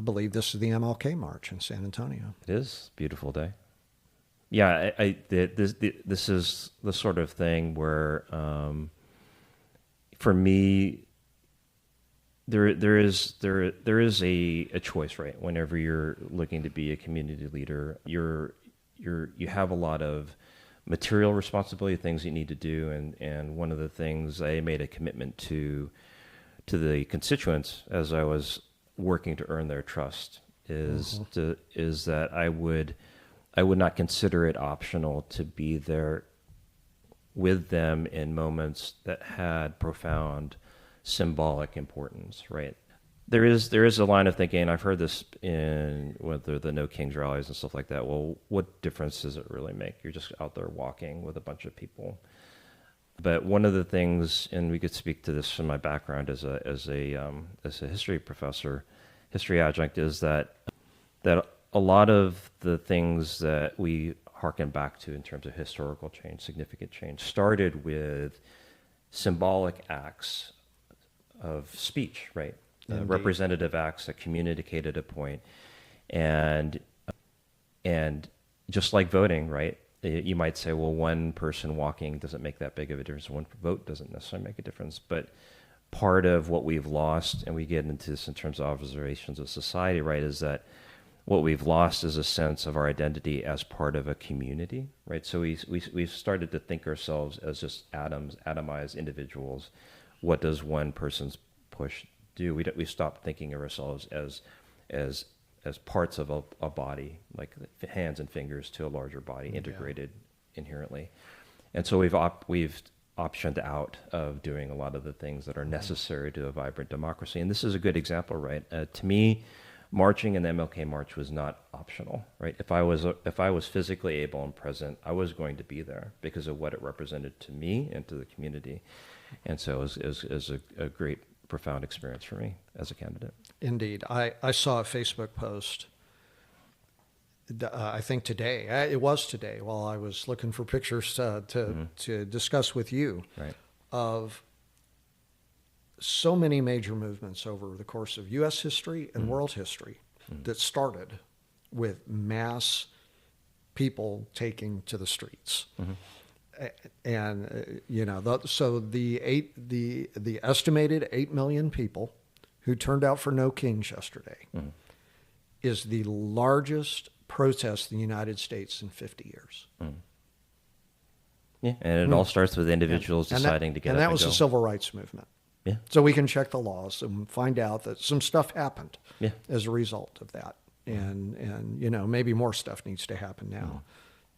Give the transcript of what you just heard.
believe this is the MLK March in San Antonio. It is a beautiful day. Yeah, this is the sort of thing where, for me, there is a choice, right? Whenever you're looking to be a community leader, you have a lot of material responsibility, things you need to do, and one of the things I made a commitment to the constituents as I was working to earn their trust is that I would not consider it optional to be there with them in moments that had profound symbolic importance, right? There is a line of thinking, I've heard this in whether the No Kings rallies and stuff like that. Well, what difference does it really make? You're just out there walking with a bunch of people. But one of the things, and we could speak to this from my background as a history professor, history adjunct, is that a lot of the things that we harken back to in terms of historical change, significant change, started with symbolic acts of speech, right? Representative acts that communicated a point, and just like voting, right? You might say, well, one person walking doesn't make that big of a difference. One vote doesn't necessarily make a difference. But part of what we've lost, and we get into this in terms of observations of society, right, is that what we've lost is a sense of our identity as part of a community, right? So we've started to think ourselves as just atoms, atomized individuals. What does one person's push do? We stopped thinking of ourselves as parts of a body, like hands and fingers to a larger body, integrated inherently. And so we've optioned out of doing a lot of the things that are necessary to a vibrant democracy. And this is a good example, right? To me, marching in the MLK March was not optional, right? If I was physically able and present, I was going to be there because of what it represented to me and to the community. And so it was a great, profound experience for me as a candidate. Indeed. I saw a Facebook post, I think today, it was today, while I was looking for pictures to discuss with you, right, of so many major movements over the course of U.S. history and world history that started with mass people taking to the streets. And so the estimated 8 million people who turned out for No Kings yesterday is the largest protest in the United States in 50 years. Yeah, and it all starts with individuals deciding to get up and go. And that was the civil rights movement. Yeah. So we can check the laws and find out that some stuff happened as a result of that. And maybe more stuff needs to happen now.